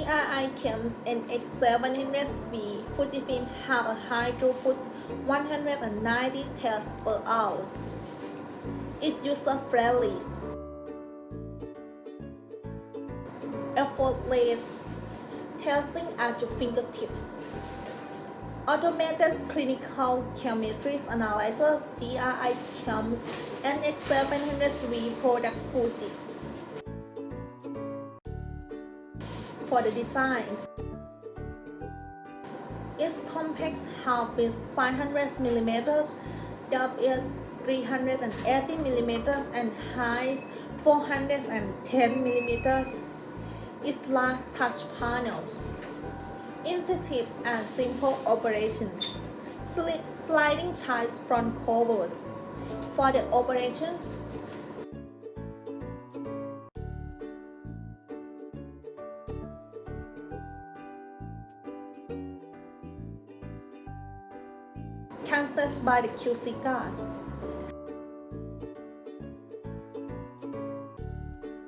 DRI-Chem's NX700V Fujifilm have a high throughput 190 tests per hour. It's user-friendly, effortless testing at your fingertips. Automated clinical chemistry analysis DRI-Chem's NX700V product Fuji. For the designs, its compact half is 500mm, depth is 380mm, and height 410mm. Its large touch panels, intuitive and simple operations, sliding tiles front covers. For the operations, cancelled by the QC gas.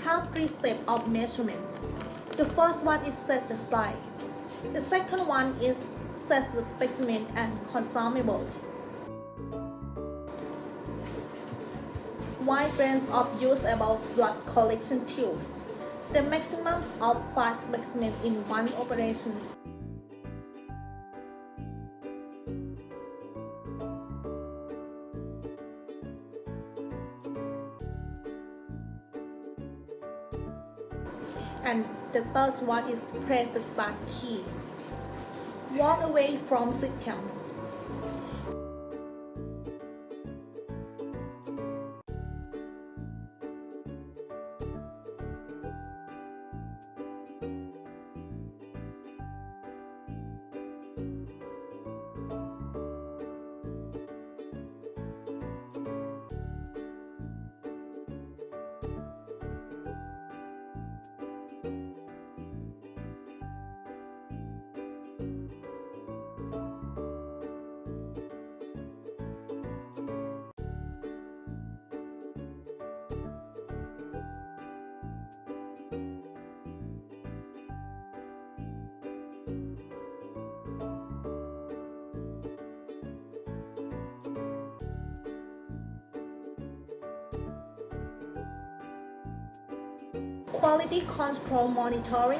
Have 3 steps of measurement. The first one is set the slide. The second one is set the specimen and consumable. Wide range of usable blood collection tools. The maximum of 5 specimens in one operation. And the third one is press the start key. Walk away from systems. Quality control monitoring.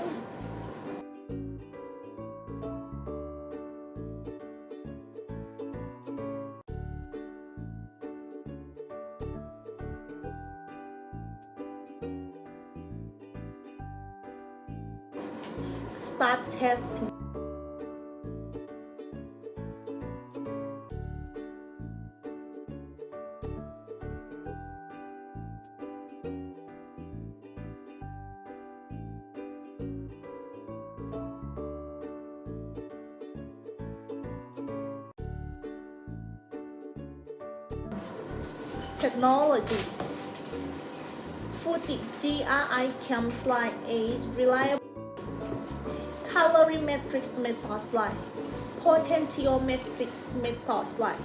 Start testing. Technology. Fuji DRI-Chem slide is reliable. Colorimetric method slide. Potentiometric method slide.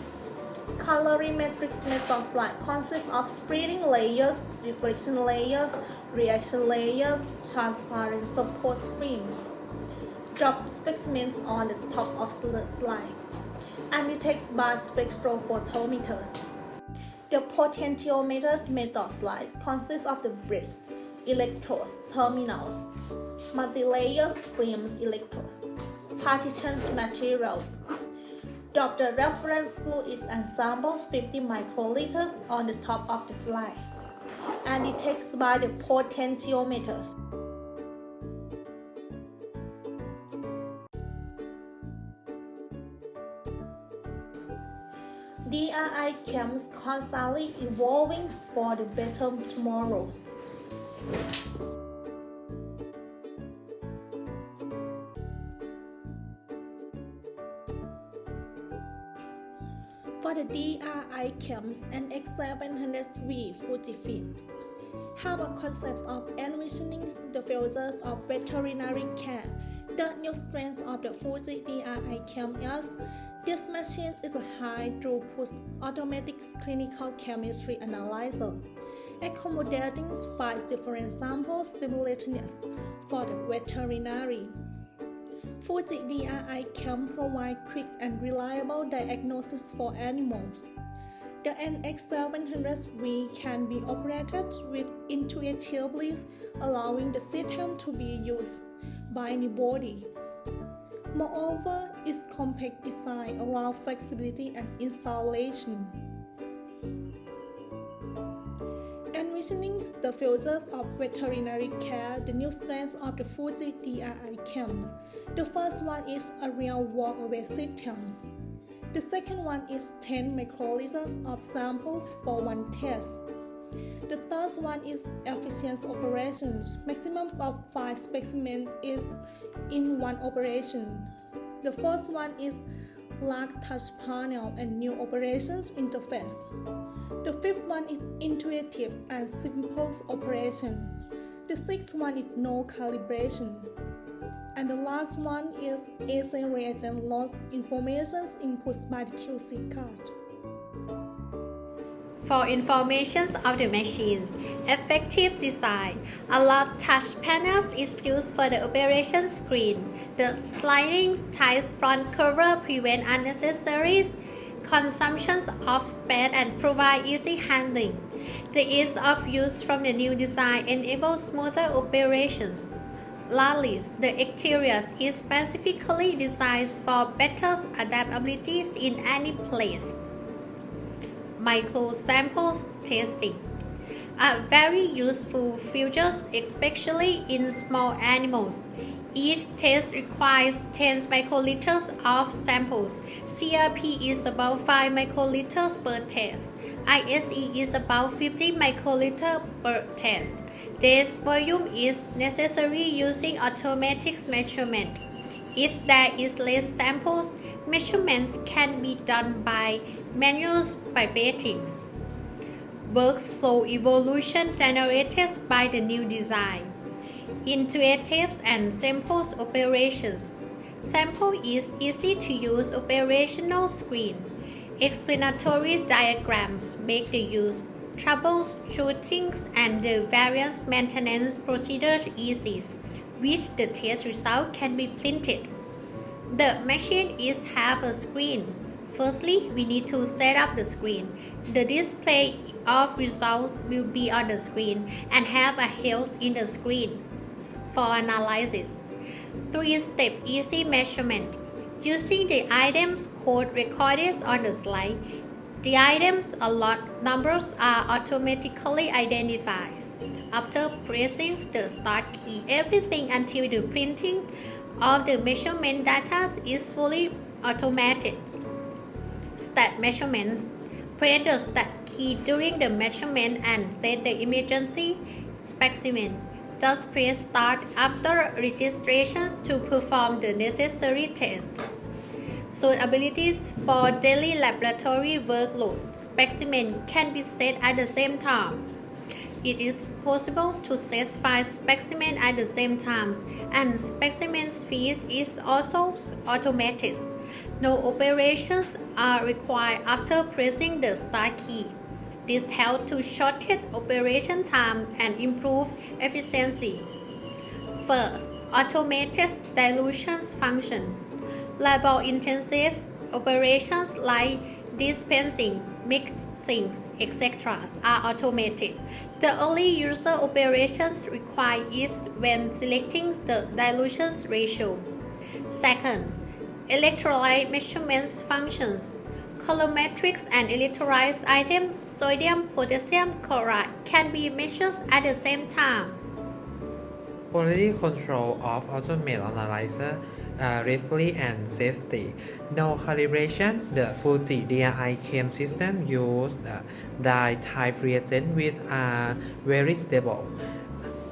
Colorimetric method slide consists of spreading layers, reflection layers, reaction layers, transparent support streams. Drop specimens on the top of the slide and detects by spectrophotometers. The potentiometer method slide consists of the bridge, electrodes, terminals, multi-layers, films, electrodes, partitions, materials. Drop the reference fluid is ensemble 50 microliters on the top of the slide and detects by the potentiometers. DRI-Chem is constantly evolving for the better tomorrows. For the DRI-Chem's NX700V Fujifilms have a concept of envisioning the future of veterinary care. The new strength of the Fuji DRI-Chem is this machine is a high-throughput automatic clinical chemistry analyzer accommodating 5 different sample simultaneous for the veterinary. Fuji DRI-Chem provides quick and reliable diagnosis for animals. The NX700V can be operated with intuitively, allowing the system to be used by anybody. Moreover, its compact design allows flexibility and installation. Envisioning the futures of veterinary care, the new strengths of the Fuji DRI-Chem. The first one is a real walk-away system. The second one is 10 microliters of samples for one test. The third one is efficient operations. Maximum of 5 specimens is in one operation. The fourth one is large touch panel and new operations interface. The fifth one is intuitive and simple operation. The sixth one is no calibration. And the last one is easy reagent loss information input by the QC card. For information of the machines, effective design. A large touch panel is used for the operation screen. The sliding type front cover prevents unnecessary consumption of space and provide easy handling. The ease of use from the new design enables smoother operations. Lastly, the exterior is specifically designed for better adaptability in any place. Micro samples testing are very useful features, especially in small animals. Each test requires 10 microliters of samples. CRP is about 5 microliters per test. ISE is about 50 microliters per test. This volume is necessary using automatic measurement. If there is less samples, measurements can be done by manual pipetting. Workflow evolution generated by the new design. Intuitive and simple operations. Sample is easy to use operational screen. Explanatory diagrams make the use, troubleshooting, and the various maintenance procedures easy, which the test result can be printed. The machine have a screen. Firstly, we need to set up the screen. The display of results will be on the screen and have a health in the screen. For analysis, 3-step easy measurement. Using the items code recorded on the slide, the items lot numbers are automatically identified. After pressing the start key, everything until the printing of the measurement data is fully automated. Stat measurements. Press the start key during the measurement and set the emergency specimen. Just press start after registration to perform the necessary test. Suitabilities for daily laboratory workload. Specimen can be set at the same time. It is possible to set 5 specimens at the same time, and specimen feed is also automated. No operations are required after pressing the start key. This helps to shorten operation time and improve efficiency. First, automated dilution function. Labor-intensive operations like dispensing, mixing, etc. are automated. The only user operations required is when selecting the dilution ratio. Second, electrolyte measurements functions. Colorimetrics and electrolyte items, sodium, potassium chloride, can be measured at the same time. Quality control of automated analyzer, reliability and safety. No calibration. The Fuji DRI-Chem system uses dye type reagent which are very stable.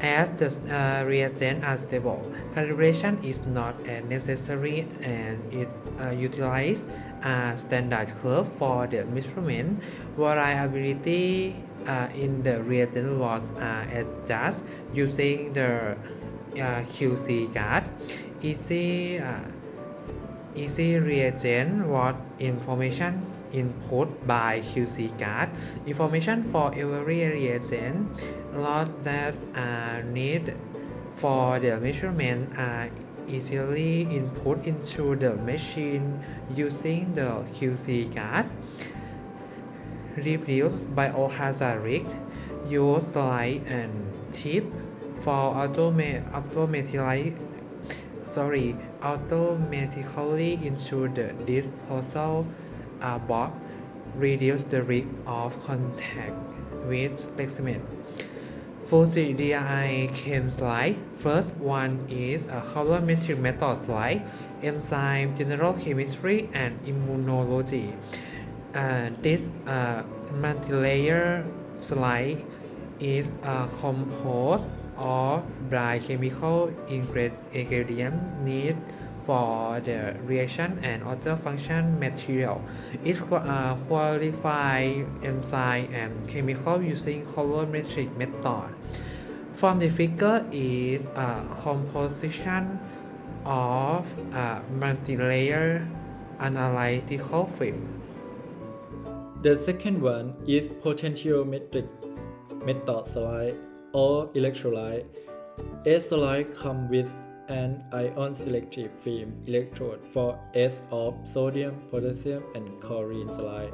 As the reagents are stable, calibration is not necessary, and it utilizes a standard curve for the measurement. Variability in the reagent lot adjust using the QC card. Easy reagent lot information input by QC card. Information for every reagent lot that are needed for the measurement are easily input into the machine using the QC card. Reduce biohazard risk. Use slide and tip for automatically into the disposal box. Reduce the risk of contact with specimen. Fuji DRI-Chem slide. First one is a colorimetric method slide, enzyme, general chemistry, and immunology. This multi-layer slide is composed of dry chemical ingredients needed for the reaction and other function material. It qualifies enzyme and chemical using colorimetric method. From the figure is a composition of a multi-layer analytical film. The second one is potentiometric method slide or electrolyte. A slide comes with an ion selective film electrode for S of sodium, potassium, and chlorine slide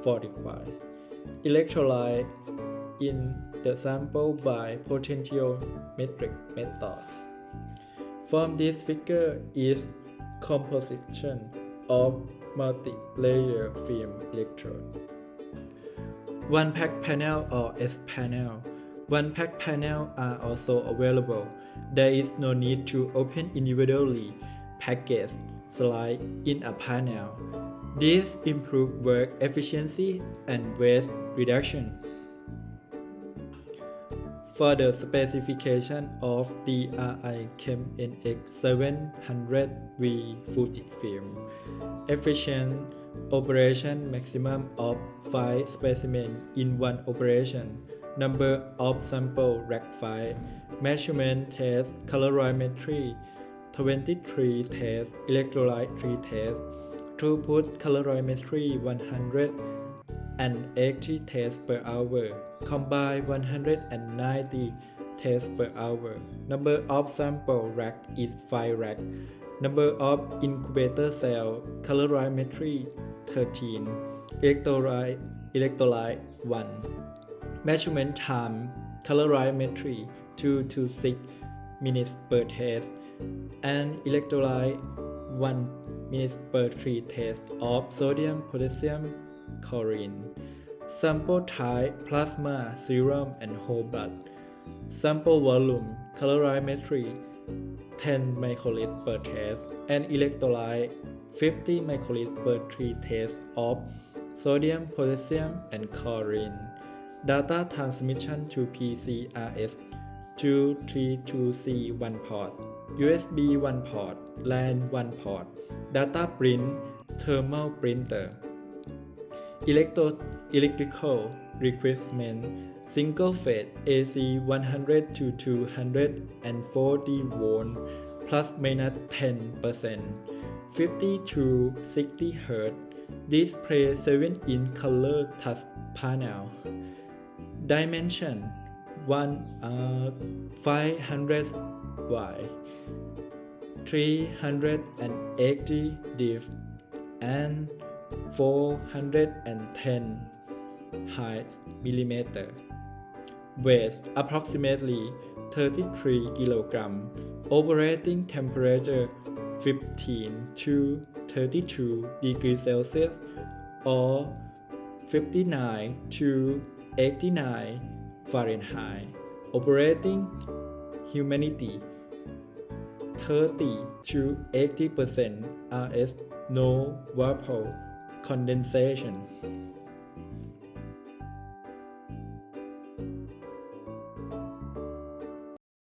for required electrolyte in the sample by potentiometric method. From this figure is composition of multi-layer film electrode. One pack panel or S panel. One pack panel are also available. There is no need to open individually packaged slide in a panel. This improves work efficiency and waste reduction. For the specification of DRI-Chem NX700V Fujifilm, efficient operation maximum of 5 specimens in one operation, number of sample rack 5, measurement test, colorimetry 23 tests, electrolyte 3 tests, throughput colorimetry 180 tests per hour, combined 190 tests per hour. Number of sample rack is 5 rack. Number of incubator cell, colorimetry 13, electrolyte 1. Measurement time, colorimetry 2 to 6 minutes per test, and electrolyte 1 minute per 3 tests of sodium, potassium, chlorine. Sample type, plasma, serum, and whole blood. Sample volume, colorimetry 10 microliters per test, and electrolyte 50 microliters per 3 tests of sodium, potassium, and chlorine. Data transmission to PCRS 232C 1 port, USB 1 port, LAN 1 port. Data print, thermal printer. Electrical equipment, single phase AC 100 to 240 volt plus minus 10%, 50 to 60 Hz. Display 7-inch color touch panel. Dimension 500 wide, 380 deep, and 410 height millimeter. Weight approximately 33 kg. Operating temperature 15 to 32 degrees Celsius or 59 to 89 Fahrenheit. Operating humidity 30 to 80% RS, no vapor condensation.